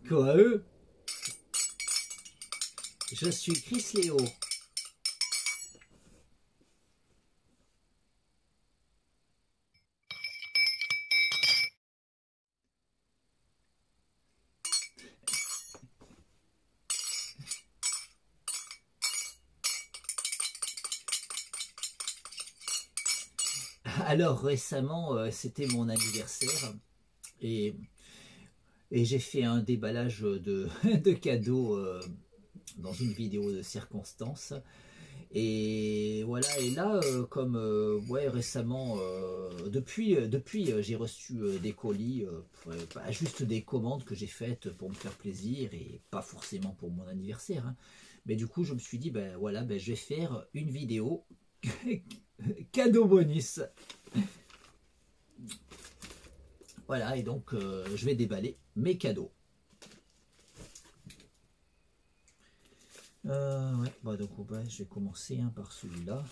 Quoi, je suis Chris Léo. Alors récemment, c'était mon anniversaire et, j'ai fait un déballage de, de cadeaux dans une vidéo de circonstances. Et voilà, et là, comme ouais, récemment, depuis j'ai reçu des colis, pas juste des commandes que j'ai faites pour me faire plaisir et pas forcément pour mon anniversaire, hein. Mais du coup, je me suis dit, ben voilà, ben, je vais faire une vidéo cadeau bonus. Voilà, et donc je vais déballer mes cadeaux. Ouais, bah donc ouais, je vais commencer hein, par celui-là.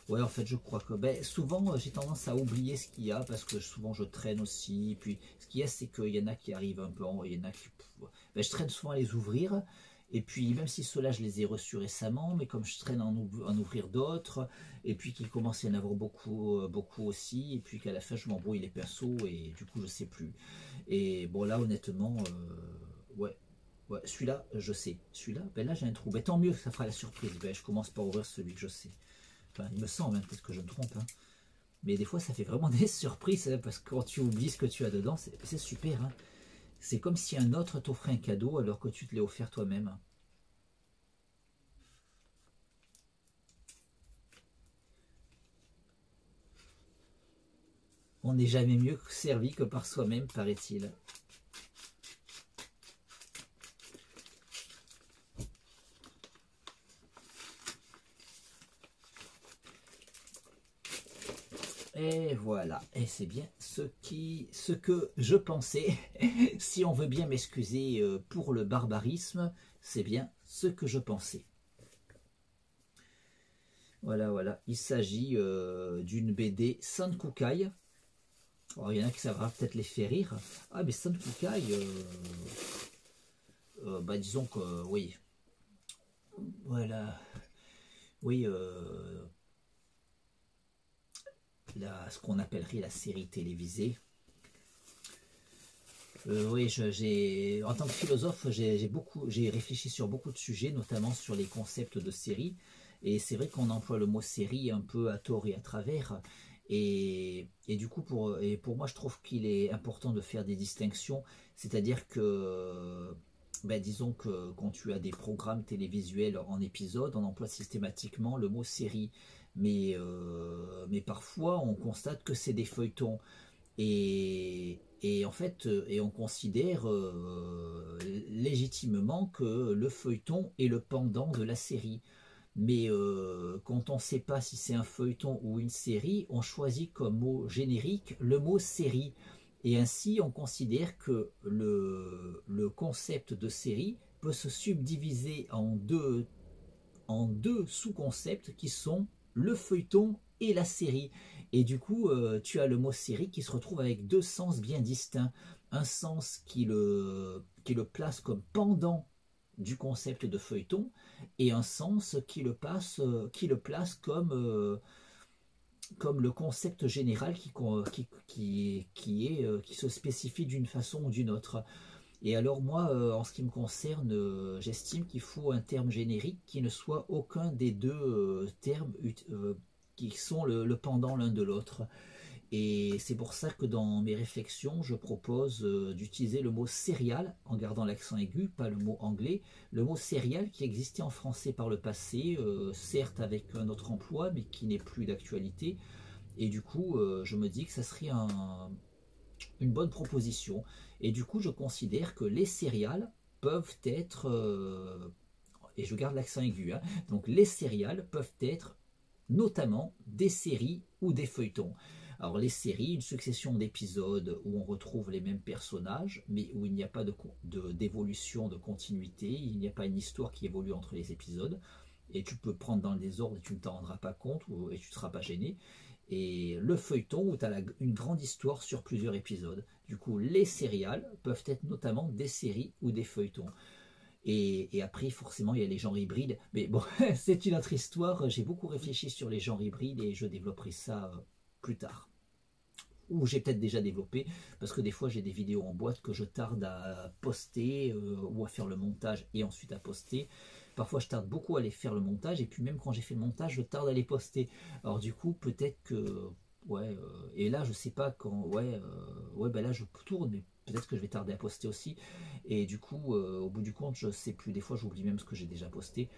Ouais, en fait, je crois que ben, souvent j'ai tendance à oublier ce qu'il y a parce que souvent je traîne aussi. Puis ce qu'il y a, c'est qu'il y en a qui arrivent un peu en haut, il y en a qui. Ben, je traîne souvent à les ouvrir. Et puis, même si ceux-là, je les ai reçus récemment, mais comme je traîne en ouvrir d'autres, et puis qu'il commence à y en avoir beaucoup, beaucoup aussi, et puis qu'à la fin, je m'embrouille les pinceaux, et du coup, je sais plus. Et bon, là, honnêtement, ouais. Ouais, celui-là, je sais. Celui-là, ben là, j'ai un trou. Ben, tant mieux, ça fera la surprise. Ben, je commence par ouvrir celui que je sais. Enfin, il me semble, hein, peut-être que je me trompe. Hein. Mais des fois, ça fait vraiment des surprises, hein, parce que quand tu oublies ce que tu as dedans, c'est super. Hein. C'est comme si un autre t'offrait un cadeau alors que tu te l'as offert toi-même. On n'est jamais mieux servi que par soi-même, paraît-il. Et voilà, et c'est bien ce que je pensais. Si on veut bien m'excuser pour le barbarisme, c'est bien ce que je pensais. Voilà, voilà. Il s'agit d'une BD Sankukai. Alors, il y en a qui ça va peut-être les faire rire. Ah, mais Sankukai, bah, disons que oui. Voilà. Oui, ce qu'on appellerait la série télévisée. Oui, en tant que philosophe, j'ai réfléchi sur beaucoup de sujets, notamment sur les concepts de série. Et c'est vrai qu'on emploie le mot série un peu à tort et à travers. Et du coup, pour moi, je trouve qu'il est important de faire des distinctions. C'est-à-dire que, ben, disons que quand tu as des programmes télévisuels en épisode, on emploie systématiquement le mot série. Mais parfois, on constate que c'est des feuilletons. Et en fait, et on considère légitimement que le feuilleton est le pendant de la série. Mais quand on ne sait pas si c'est un feuilleton ou une série, on choisit comme mot générique le mot série. Et ainsi, on considère que le concept de série peut se subdiviser en deux sous-concepts qui sont le feuilleton et la série. Et du coup, tu as le mot série qui se retrouve avec deux sens bien distincts. Un sens qui le place comme pendant du concept de feuilleton et un sens qui le place comme le concept général qui se spécifie d'une façon ou d'une autre. Et alors moi, en ce qui me concerne, j'estime qu'il faut un terme générique qui ne soit aucun des deux termes qui sont le pendant l'un de l'autre. Et c'est pour ça que dans mes réflexions, je propose d'utiliser le mot céréale en gardant l'accent aigu, pas le mot anglais. Le mot céréale qui existait en français par le passé, certes avec un autre emploi, mais qui n'est plus d'actualité. Et du coup, je me dis que ça serait une bonne proposition. Et du coup, je considère que les céréales peuvent être, et je garde l'accent aigu, hein, donc les céréales peuvent être notamment des séries ou des feuilletons. Alors les séries, une succession d'épisodes où on retrouve les mêmes personnages, mais où il n'y a pas d'évolution, de continuité, il n'y a pas une histoire qui évolue entre les épisodes, et tu peux prendre dans le désordre et tu ne t'en rendras pas compte, et tu ne seras pas gêné. Et le feuilleton où tu as une grande histoire sur plusieurs épisodes. Du coup, les céréales peuvent être notamment des séries ou des feuilletons. Et après, forcément, il y a les genres hybrides. Mais bon, c'est une autre histoire. J'ai beaucoup réfléchi sur les genres hybrides et je développerai ça plus tard. Ou j'ai peut-être déjà développé, parce que des fois j'ai des vidéos en boîte que je tarde à poster ou à faire le montage et ensuite à poster. Parfois je tarde beaucoup à aller faire le montage et puis même quand j'ai fait le montage je tarde à les poster. Alors du coup peut-être que ouais et là je sais pas quand ouais ben là je tourne mais peut-être que je vais tarder à poster aussi et du coup au bout du compte je sais plus, des fois j'oublie même ce que j'ai déjà posté.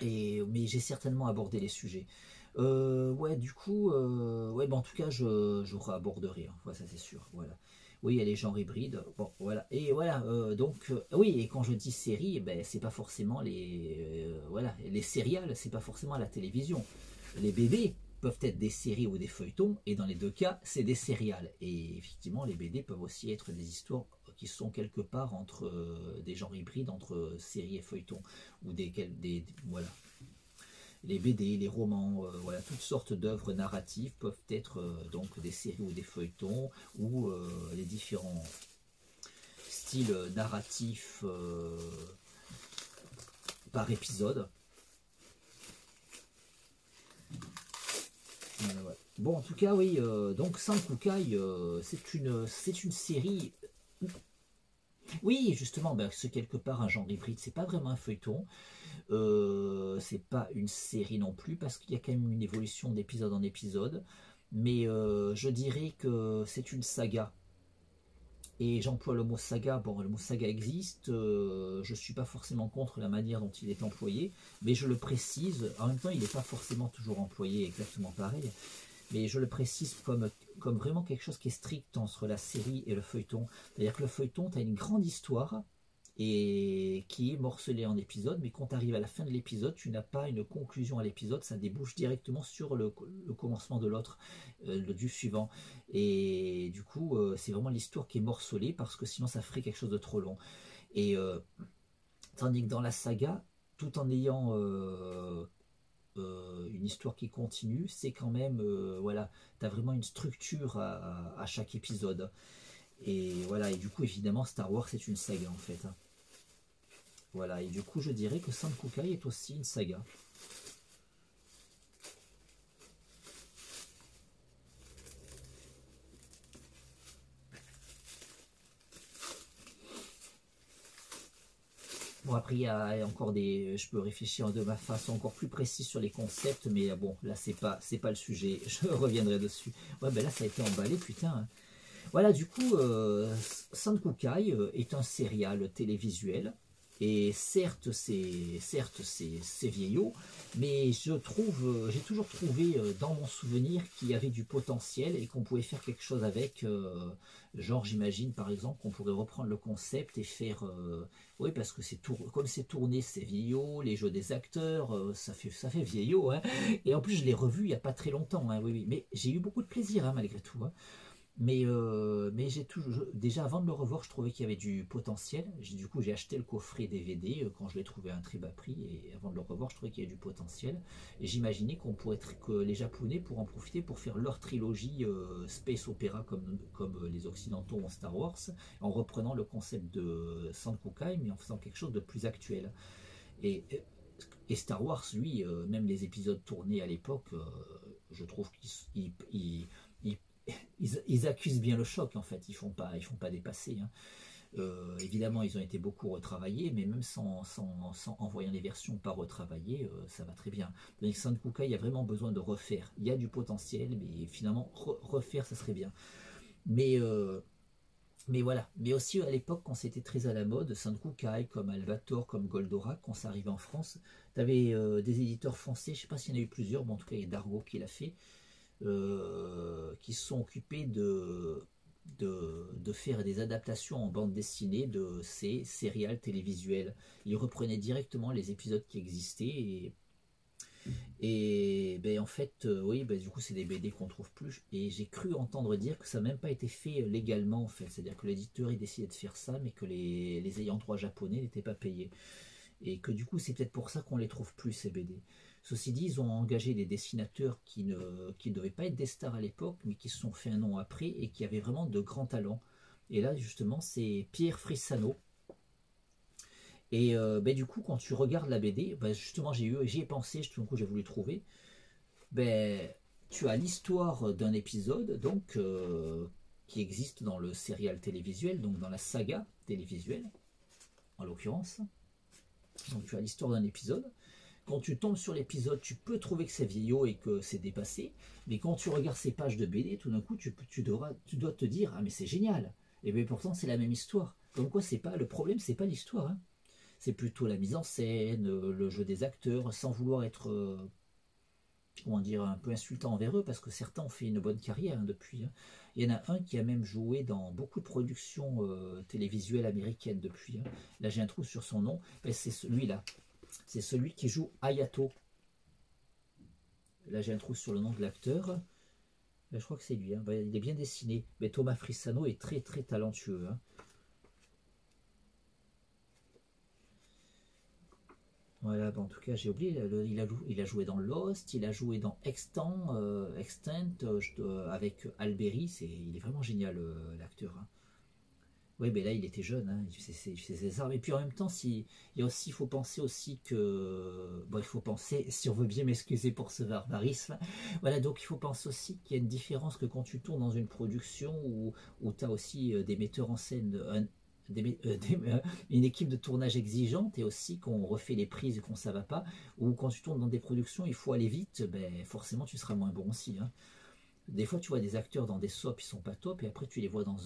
Mais j'ai certainement abordé les sujets. Ouais, du coup, ouais, bah, en tout cas, je réaborderai, hein. Ouais, ça c'est sûr. Voilà. Oui, il y a les genres hybrides. Bon, voilà. Et voilà. Donc, oui. Et quand je dis série, eh ben, c'est pas forcément voilà, les céréales, c'est pas forcément à la télévision. Les BD peuvent être des séries ou des feuilletons, et dans les deux cas, c'est des céréales. Et effectivement, les BD peuvent aussi être des histoires qui sont quelque part entre des genres hybrides entre séries et feuilletons ou voilà, les BD, les romans, voilà, toutes sortes d'œuvres narratives peuvent être donc des séries ou des feuilletons ou les différents styles narratifs par épisode. Ouais. Bon, en tout cas, oui, donc Sankukai, c'est une série. Oui, justement, ben, c'est quelque part un genre hybride, c'est pas vraiment un feuilleton. C'est pas une série non plus parce qu'il y a quand même une évolution d'épisode en épisode, mais je dirais que c'est une saga. Et j'emploie le mot saga. Bon, le mot saga existe, je suis pas forcément contre la manière dont il est employé, mais je le précise. En même temps, il n'est pas forcément toujours employé exactement pareil, mais je le précise comme vraiment quelque chose qui est strict entre la série et le feuilleton. C'est-à-dire que le feuilleton, tu as une grande histoire et qui est morcelée en épisodes, mais quand tu arrives à la fin de l'épisode, tu n'as pas une conclusion à l'épisode, ça débouche directement sur le commencement de l'autre, du suivant. Et du coup, c'est vraiment l'histoire qui est morcelée parce que sinon ça ferait quelque chose de trop long. Et tandis que dans la saga, tout en ayant une histoire qui continue, c'est quand même, voilà, tu as vraiment une structure à chaque épisode. Et voilà, et du coup, évidemment, Star Wars, c'est une saga en fait, hein. Voilà, et du coup, je dirais que Sankukai est aussi une saga. Bon, après, il y a encore des. Je peux réfléchir de ma façon encore plus précise sur les concepts, mais bon, là, c'est pas le sujet. Je reviendrai dessus. Ouais, ben là, ça a été emballé, putain, hein. Voilà, du coup, Sankukai est un serial télévisuel. Et certes, c'est vieillot, mais j'ai toujours trouvé dans mon souvenir qu'il y avait du potentiel et qu'on pouvait faire quelque chose avec. Genre, j'imagine par exemple qu'on pourrait reprendre le concept et faire. Oui, parce que comme c'est tourné, c'est vieillot, les jeux des acteurs, ça fait vieillot, hein. Et en plus, je l'ai revu il n'y a pas très longtemps, hein, oui, oui. Mais j'ai eu beaucoup de plaisir, hein, malgré tout, hein. Mais déjà avant de le revoir, je trouvais qu'il y avait du potentiel. Du coup, j'ai acheté le coffret DVD quand je l'ai trouvé à un très bas prix. Et avant de le revoir, je trouvais qu'il y avait du potentiel. Et j'imaginais que les Japonais pourraient en profiter pour faire leur trilogie Space Opera comme les Occidentaux ont Star Wars, en reprenant le concept de Sankukai, mais en faisant quelque chose de plus actuel. Et, et Star Wars, lui, même les épisodes tournés à l'époque, je trouve ils- ils accusent bien le choc en fait, ils font pas dépasser, hein. Évidemment, ils ont été beaucoup retravaillés, mais même en voyant les versions pas retravaillées, ça va très bien. Donc Sankukai, il y a vraiment besoin de refaire. Il y a du potentiel, mais finalement, refaire, ça serait bien. Mais, euh, mais voilà. Mais aussi à l'époque, quand c'était très à la mode, Sankukai, comme Albator, comme Goldorak, quand ça arrivait en France, tu avais des éditeurs français, je ne sais pas s'il y en a eu plusieurs, mais en tout cas, il y a Dargo qui l'a fait, qui se sont occupés de faire des adaptations en bande dessinée de ces séries télévisuelles. Ils reprenaient directement les épisodes qui existaient et ben, en fait, oui, ben, du coup, c'est des BD qu'on trouve plus. Et j'ai cru entendre dire que ça n'a même pas été fait légalement, en fait. C'est-à-dire que l'éditeur il décidait de faire ça, mais que les ayants droit japonais n'étaient pas payés. Et que du coup, c'est peut-être pour ça qu'on les trouve plus, ces BD. Ceci dit, ils ont engagé des dessinateurs qui ne devaient pas être des stars à l'époque, mais qui se sont fait un nom après et qui avaient vraiment de grands talents. Et là, justement, c'est Pierre Frissano. Et ben, du coup, quand tu regardes la BD, ben, justement, j'y ai pensé, tout d'un coup, j'ai voulu trouver. Ben, tu as l'histoire d'un épisode, donc, qui existe dans le serial télévisuel, donc dans la saga télévisuelle, en l'occurrence. Donc, tu as l'histoire d'un épisode. Quand tu tombes sur l'épisode, tu peux trouver que c'est vieillot et que c'est dépassé, mais quand tu regardes ces pages de BD, tout d'un coup, tu dois te dire, ah mais c'est génial. Et bien pourtant, c'est la même histoire. Comme quoi, c'est pas le problème, c'est pas l'histoire. Hein. C'est plutôt la mise en scène, le jeu des acteurs, sans vouloir être, comment dire, un peu insultant envers eux, parce que certains ont fait une bonne carrière hein, depuis. Hein. Il y en a un qui a même joué dans beaucoup de productions télévisuelles américaines depuis. Hein. Là, j'ai un trou sur son nom, ben, c'est celui-là. C'est celui qui joue Hayato. Là, j'ai un trou sur le nom de l'acteur. Là, je crois que c'est lui. Hein. Il est bien dessiné. Mais Thomas Frissano est très très talentueux. Hein. Voilà, en tout cas, j'ai oublié. Il a joué dans Lost, il a joué dans Extant, avec Alberi. Il est vraiment génial, l'acteur. Hein. Oui, mais là, il était jeune, hein, c'est ses armes. Et puis en même temps, il faut penser aussi que... Bon, il faut penser, si on veut bien m'excuser pour ce barbarisme, voilà, donc il faut penser aussi qu'il y a une différence que quand tu tournes dans une production où tu as aussi des metteurs en scène, une équipe de tournage exigeante et aussi qu'on refait les prises et qu'on ne va pas, ou quand tu tournes dans des productions, il faut aller vite, ben, forcément tu seras moins bon aussi. Hein. Des fois, tu vois des acteurs dans des soaps, ils sont pas top, et après tu les vois dans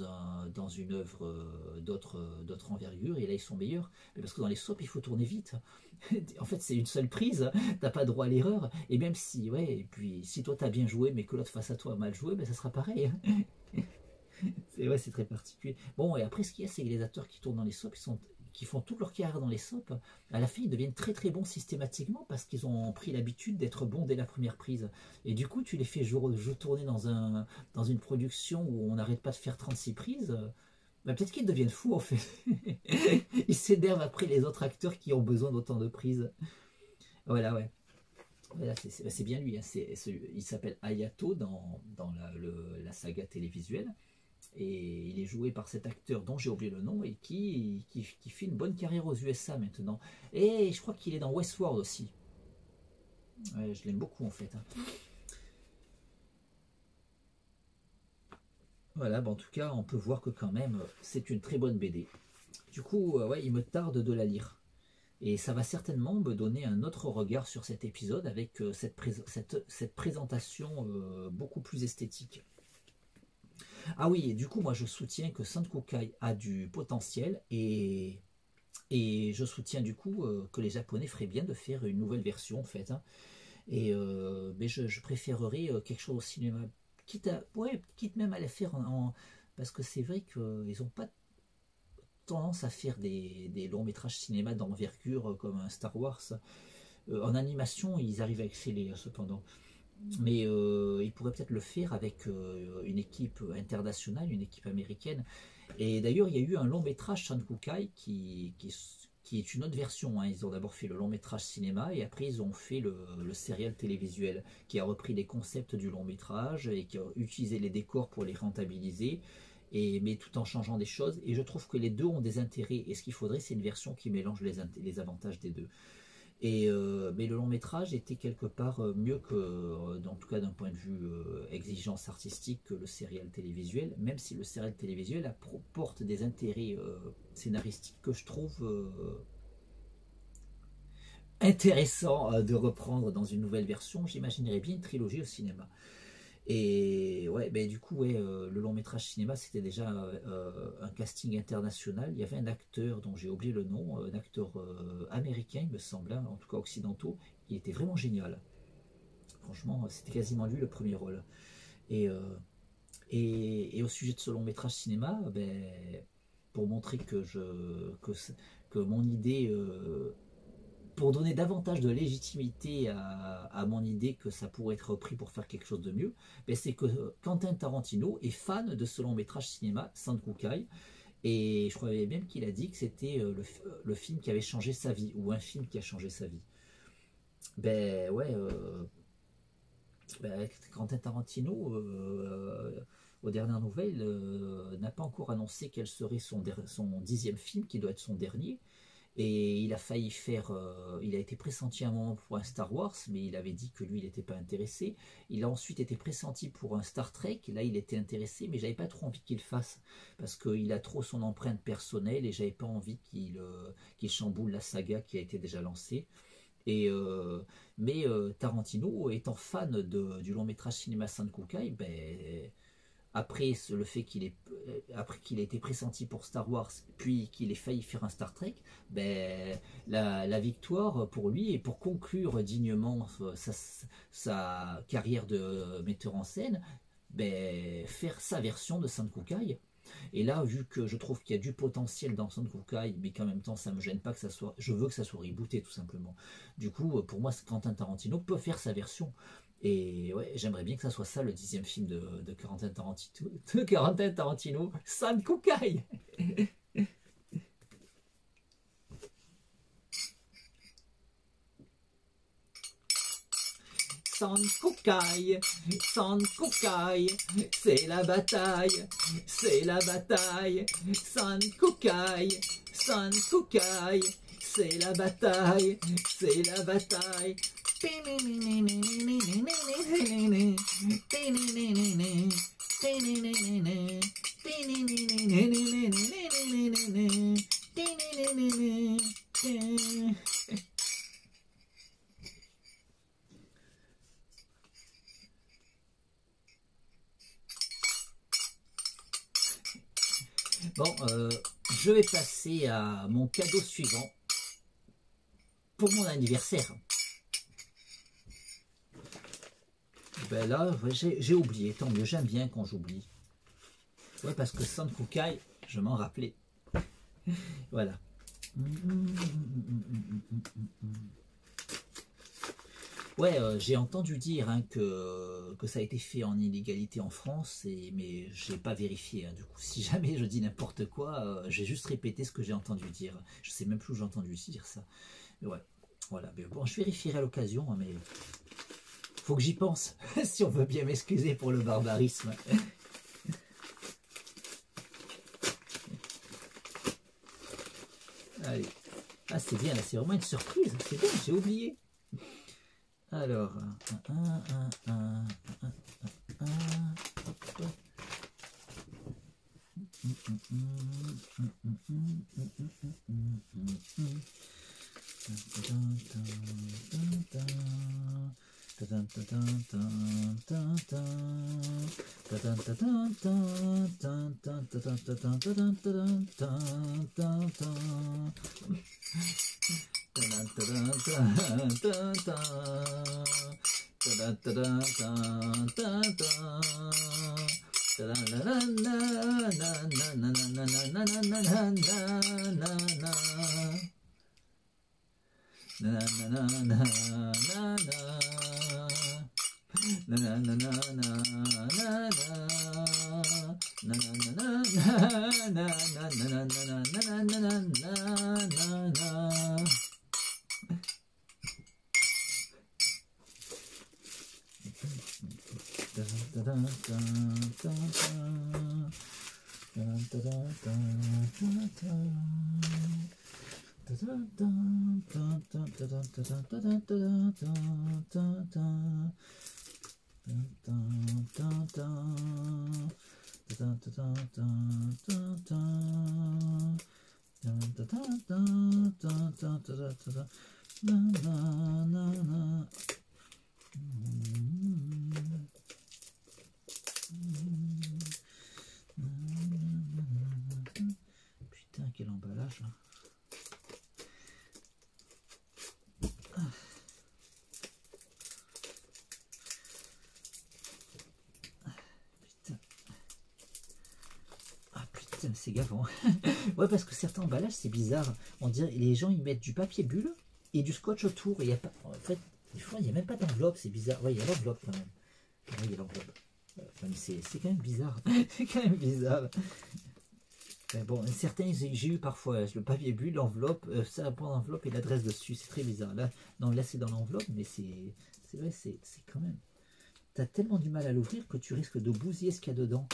une œuvre d'autre envergure, et là ils sont meilleurs. Mais parce que dans les soaps, il faut tourner vite. En fait, c'est une seule prise, t'as pas droit à l'erreur. Et même si, ouais, et puis si toi t'as bien joué, mais que l'autre face à toi a mal joué, ben ça sera pareil. C'est très particulier. Bon, et après, ce qu'il y a, c'est que les acteurs qui tournent dans les soaps, qui font toute leur carrière dans les soaps, à la fin, ils deviennent très très bons systématiquement parce qu'ils ont pris l'habitude d'être bons dès la première prise. Et du coup, tu les fais tourner dans une production où on n'arrête pas de faire 36 prises. Bah, peut-être qu'ils deviennent fous en fait. Ils s'énervent après les autres acteurs qui ont besoin d'autant de prises. Voilà, ouais. Voilà, c'est bien lui. Hein. Il s'appelle Hayato dans la saga télévisuelle. Et il est joué par cet acteur dont j'ai oublié le nom et qui fait une bonne carrière aux USA maintenant. Et je crois qu'il est dans Westworld aussi. Ouais, je l'aime beaucoup en fait. Hein. Voilà, en tout cas, on peut voir que quand même, c'est une très bonne BD. Du coup, ouais, il me tarde de la lire. Et ça va certainement me donner un autre regard sur cet épisode avec cette présentation beaucoup plus esthétique. Ah oui, et du coup, moi je soutiens que Sankokai a du potentiel et je soutiens du coup que les Japonais feraient bien de faire une nouvelle version en fait. Hein. Et mais je préférerais quelque chose au cinéma, quitte même à la faire parce que c'est vrai qu'ils n'ont pas tendance à faire des longs métrages cinéma d'envergure comme un Star Wars. En animation, ils arrivent à exceller cependant. Mais ils pourraient peut-être le faire avec une équipe internationale, une équipe américaine. Et d'ailleurs, il y a eu un long métrage Sankukai qui est une autre version. Hein. Ils ont d'abord fait le long métrage cinéma et après ils ont fait le serial télévisuel qui a repris les concepts du long métrage et qui a utilisé les décors pour les rentabiliser. Mais tout en changeant des choses. Et je trouve que les deux ont des intérêts. Et ce qu'il faudrait, c'est une version qui mélange les avantages des deux. Mais le long métrage était quelque part mieux que, en tout cas d'un point de vue exigence artistique, que le serial télévisuel, même si le serial télévisuel apporte des intérêts scénaristiques que je trouve intéressants de reprendre dans une nouvelle version. J'imaginerais bien une trilogie au cinéma. Et ouais, ben du coup, ouais, le long métrage cinéma, c'était déjà un casting international. Il y avait un acteur dont j'ai oublié le nom, un acteur américain, il me semble, hein, en tout cas occidentaux. Il était vraiment génial. Franchement, c'était quasiment lui le premier rôle. Et, euh, et au sujet de ce long métrage cinéma, ben, pour montrer que mon idée pour donner davantage de légitimité à mon idée que ça pourrait être repris pour faire quelque chose de mieux, ben c'est que Quentin Tarantino est fan de ce long métrage cinéma, Sankukai, et je croyais même qu'il a dit que c'était le film qui avait changé sa vie, ou un film qui a changé sa vie. Ben ouais, ben, Quentin Tarantino, aux dernières nouvelles, n'a pas encore annoncé quel serait son 10e film, qui doit être son dernier. Et il a failli faire, il a été pressenti à un moment pour un Star Wars, mais il avait dit que lui, il n'était pas intéressé. Il a ensuite été pressenti pour un Star Trek, là, il était intéressé, mais j'avais pas trop envie qu'il le fasse, parce qu'il a trop son empreinte personnelle, et j'avais pas envie qu'il chamboule la saga qui a été déjà lancée. Et, mais Tarantino, étant fan du long métrage cinéma Sankukai, ben, après le fait après qu'il ait été pressenti pour Star Wars, puis qu'il ait failli faire un Star Trek, ben, la victoire pour lui, et pour conclure dignement sa carrière de metteur en scène, ben, faire sa version de Sankukai. Et là, vu que je trouve qu'il y a du potentiel dans Sankukai, mais qu'en même temps ça me gêne pas que ça soit, je veux que ça soit rebooté tout simplement. Du coup, pour moi, Quentin Tarantino peut faire sa version. Et ouais, j'aimerais bien que ça soit ça le 10e film de Quentin Tarantino, Sankukai. Sankukai, Sankukai, c'est la bataille, c'est la bataille. Sankukai, Sankukai, c'est la bataille, c'est la bataille. Bon, je vais passer à mon cadeau suivant pour mon anniversaire. Ben là, j'ai oublié, tant mieux, j'aime bien quand j'oublie. Ouais, parce que Sankukai, je m'en rappelais. Voilà. Ouais, j'ai entendu dire hein, que ça a été fait en illégalité en France, mais je n'ai pas vérifié. Hein, du coup, si jamais je dis n'importe quoi, j'ai juste répété ce que j'ai entendu dire. Je sais même plus où j'ai entendu dire ça. Mais ouais, voilà. Mais bon, je vérifierai à l'occasion, hein, mais faut que j'y pense, si on veut bien m'excuser pour le barbarisme. Allez. Ah, c'est bien, là, c'est vraiment une surprise. C'est bien, j'ai oublié. Alors, putain, quel emballage là. C'est gavant. Ouais, parce que certains emballages, c'est bizarre. On dirait les gens ils mettent du papier bulle et du scotch autour. Il y a pas, en fait, des fois, il n'y a même pas d'enveloppe, c'est bizarre. Ouais, il y a l'enveloppe quand même. Ouais, il y a l'enveloppe. Enfin, c'est quand même bizarre. C'est quand même bizarre. Enfin, bon, certains, j'ai eu parfois le papier bulle, l'enveloppe, ça prend l'enveloppe et l'adresse dessus. C'est très bizarre. Là, non, là c'est dans l'enveloppe, mais c'est vrai, c'est quand même. T'as tellement du mal à l'ouvrir que tu risques de bousiller ce qu'il y a dedans.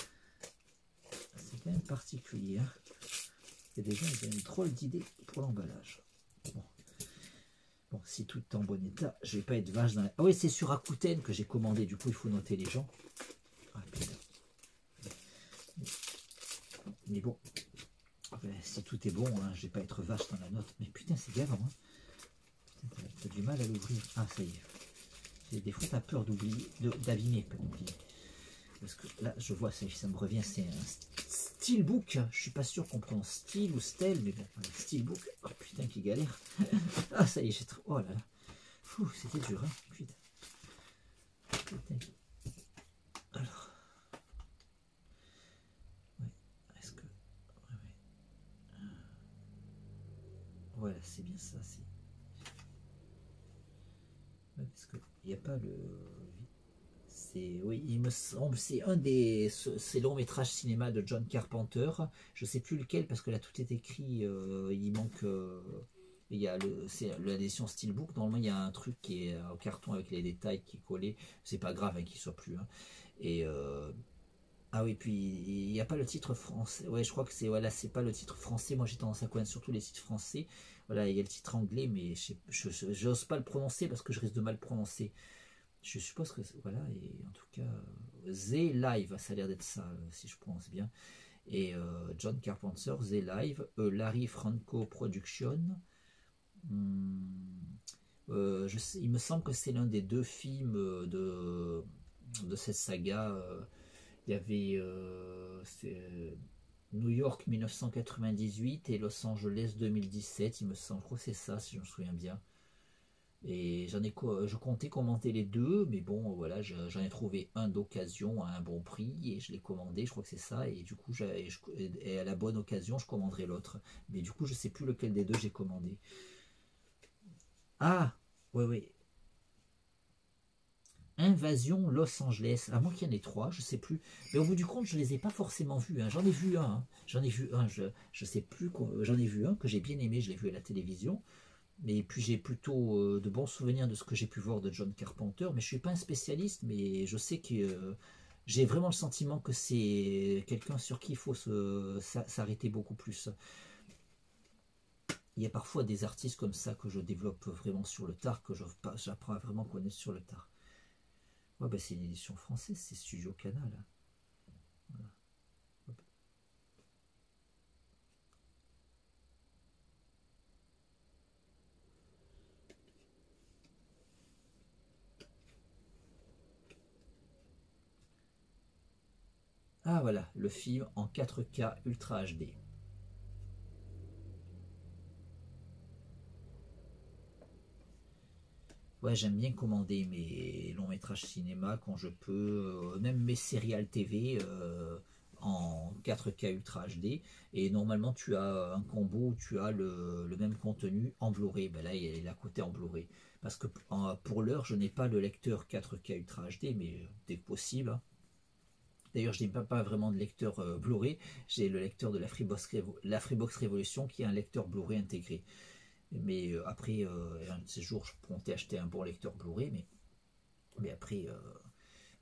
C'est quand même particulier. Hein. Et déjà, il y a une drôle d'idée pour l'emballage. Bon. Bon, si tout est en bon état, je vais pas être vache dans la... Ah oui, c'est sur Rakuten que j'ai commandé, du coup il faut noter les gens. Ah, mais bon, ben, si tout est bon, hein, je vais pas être vache dans la note. Mais putain, c'est gavant. Hein. T'as du mal à l'ouvrir. Ah, ça y est. Des fois, t'as peur d'oublier, d'abîmer, pas d'oublier. Parce que là, je vois, ça me revient, c'est un steelbook. Je suis pas sûr qu'on prononce style ou style, mais bon, un steelbook. Oh putain, qui galère. Ah, ça y est, j'ai trop. Oh là là. C'était dur, hein. Putain. Putain. Alors. Ouais. Est-ce que. Ouais, ouais. Voilà, c'est bien ça. Ouais, parce que il n'y a pas le. Oui, il me semble, c'est un des ces longs métrages cinéma de John Carpenter. Je sais plus lequel parce que là tout est écrit. Il manque. Il y a c'est l'édition Steelbook. Normalement, il y a un truc qui est au carton avec les détails qui est collé. C'est pas grave hein, qu'il soit plus. Hein. Et ah oui, puis il n'y a pas le titre français. Ouais, je crois que c'est voilà, c'est pas le titre français. Moi, j'ai tendance à connaître surtout les titres français. Voilà, il y a le titre anglais, mais je n'ose pas le prononcer parce que je risque de mal prononcer. Je suppose que voilà, et en tout cas, The Live, ça a l'air d'être ça, si je prononce bien. Et John Carpenter, The Live, Larry Franco Production. Il me semble que c'est l'un des deux films de cette saga. Il y avait New York 1998 et Los Angeles 2017, il me semble. Je crois que c'est ça, si je me souviens bien. Et je comptais commenter les deux, mais bon, voilà, j'en ai trouvé un d'occasion à un bon prix et je l'ai commandé, je crois que c'est ça. Et du coup, et à la bonne occasion, je commanderai l'autre. Mais du coup, je sais plus lequel des deux j'ai commandé. Ah, oui, oui. Invasion Los Angeles. À moins qu'il y en ait trois, je sais plus. Mais au bout du compte, je les ai pas forcément vus. Hein. J'en ai vu un. Hein. J'en ai vu un. Je sais plus. J'en ai vu un que j'ai bien aimé. Je l'ai vu à la télévision. Mais puis j'ai plutôt de bons souvenirs de ce que j'ai pu voir de John Carpenter, mais je suis pas un spécialiste, mais je sais que j'ai vraiment le sentiment que c'est quelqu'un sur qui il faut s'arrêter beaucoup plus. Il y a parfois des artistes comme ça que je développe vraiment sur le tard, que j'apprends à vraiment connaître sur le tard. Ouais, bah c'est une édition française, c'est Studio Canal. Voilà. Ah voilà, le film en 4K Ultra HD. Ouais, j'aime bien commander mes longs métrages cinéma quand je peux, même mes séries TV en 4K Ultra HD. Et normalement, tu as un combo où tu as le même contenu en Blu-ray. Ben là, il est à côté en Blu-ray. Parce que pour l'heure, je n'ai pas le lecteur 4K Ultra HD, mais dès que possible. Hein. D'ailleurs, je n'ai pas vraiment de lecteur Blu-ray. J'ai le lecteur de la Freebox Revolution qui est un lecteur Blu-ray intégré. Mais après, un de ces jours, je comptais acheter un bon lecteur Blu-ray, mais après,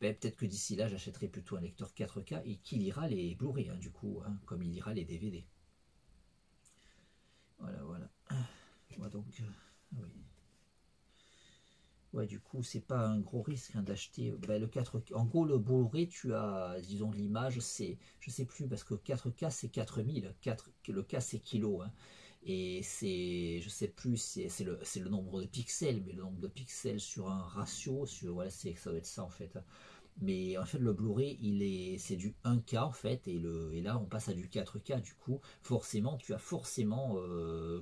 ben, peut-être que d'ici là, j'achèterai plutôt un lecteur 4K et qui lira les Blu-ray, hein, du coup, hein, comme il lira les DVD. Voilà, voilà. Ouais, donc, oui. Ouais, du coup, c'est pas un gros risque hein, d'acheter ben, le 4K. En gros, le Blu-ray, tu as, disons, l'image, c'est, je sais plus, parce que 4K, c'est 4000. Le K, c'est kilo. Hein. Et c'est, je sais plus, c'est le nombre de pixels, mais le nombre de pixels sur un ratio, voilà, ça doit être ça en fait. Hein. Mais en fait, le Blu-ray, c'est du 1K en fait, et là, on passe à du 4K. Du coup, forcément, tu as forcément,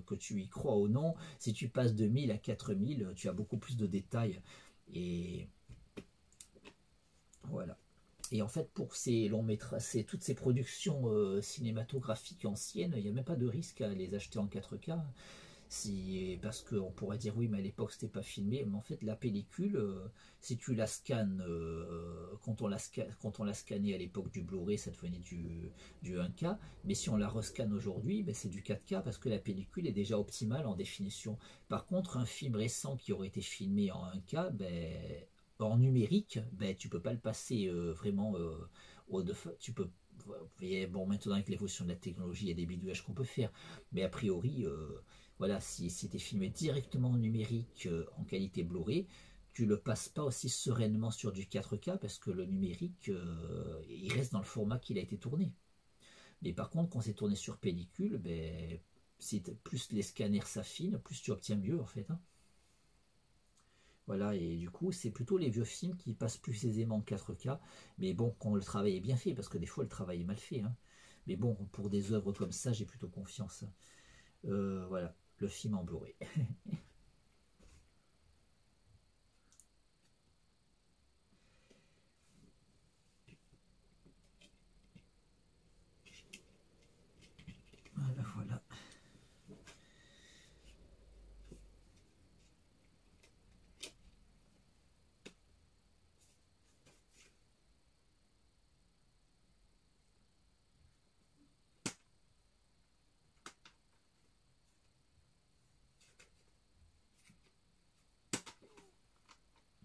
que tu y crois ou non, si tu passes de 1000 à 4000, tu as beaucoup plus de détails. Et voilà. Et en fait, pour ces longs métrages, toutes ces productions cinématographiques anciennes, il n'y a même pas de risque à les acheter en 4K. Parce qu'on pourrait dire oui, mais à l'époque c'était pas filmé, mais en fait la pellicule, si tu la scannes, quand on l'a scanné à l'époque du Blu-ray, ça devenait du 1K, mais si on la rescanne aujourd'hui, ben, c'est du 4K parce que la pellicule est déjà optimale en définition. Par contre, un film récent qui aurait été filmé en 1K, ben, en numérique, ben, tu peux pas le passer vraiment tu peux. Bon, maintenant avec l'évolution de la technologie, il y a des bidouillages qu'on peut faire, mais a priori, voilà, si tu es filmé directement en numérique en qualité Blu-ray, tu le passes pas aussi sereinement sur du 4K parce que le numérique, il reste dans le format qu'il a été tourné. Mais par contre, quand c'est tourné sur pellicule, ben, plus les scanners s'affinent, plus tu obtiens mieux en fait. Hein. Voilà, et du coup, c'est plutôt les vieux films qui passent plus aisément en 4K, mais bon, quand le travail est bien fait, parce que des fois le travail est mal fait. Hein. Mais bon, pour des œuvres comme ça, j'ai plutôt confiance. Voilà, le film en Blu-ray. Voilà, voilà.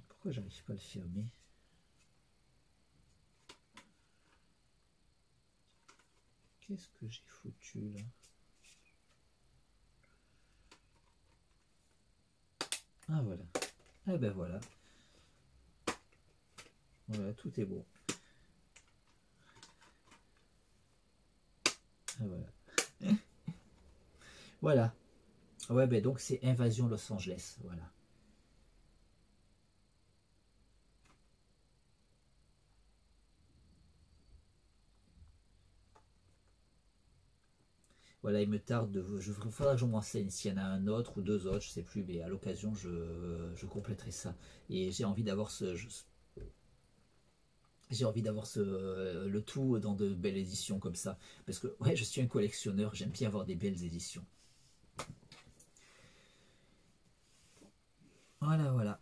Pourquoi j'arrive pas à le fermer? Qu'est-ce que j'ai foutu là? Ah voilà. Eh ben voilà. Voilà, tout est bon. Ah voilà. Voilà. Ouais, ben donc c'est Invasion Los Angeles. Voilà. Voilà, il me tarde de. Il faudra que je m'enseigne s'il y en a un autre ou deux autres, je sais plus, mais à l'occasion, je compléterai ça. Et j'ai envie d'avoir j'ai envie d'avoir le tout dans de belles éditions comme ça. Parce que, ouais, je suis un collectionneur, j'aime bien avoir des belles éditions. Voilà, voilà.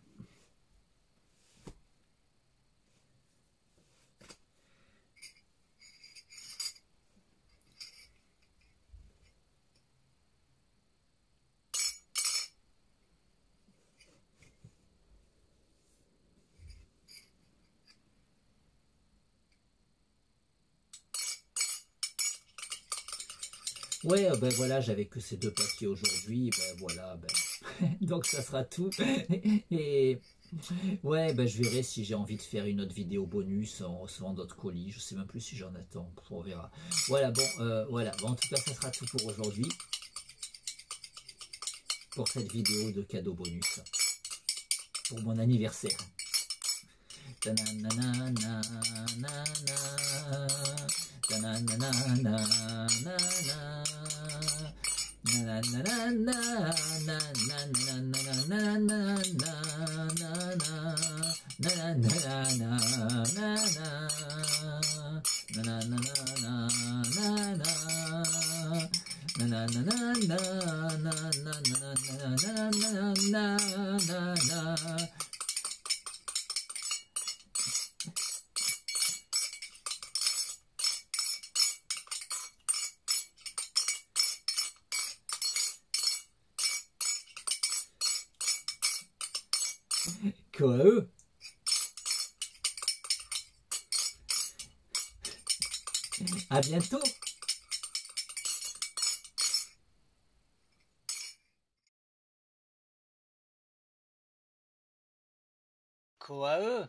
Ouais, ben voilà, j'avais que ces deux papiers aujourd'hui, ben voilà, ben. Donc ça sera tout. Et ouais, ben je verrai si j'ai envie de faire une autre vidéo bonus en recevant d'autres colis. Je sais même plus si j'en attends, on verra. Voilà, bon, voilà. Bon, en tout cas, ça sera tout pour aujourd'hui, pour cette vidéo de cadeau bonus, pour mon anniversaire. Quoi eux? À bientôt. Quoi eux?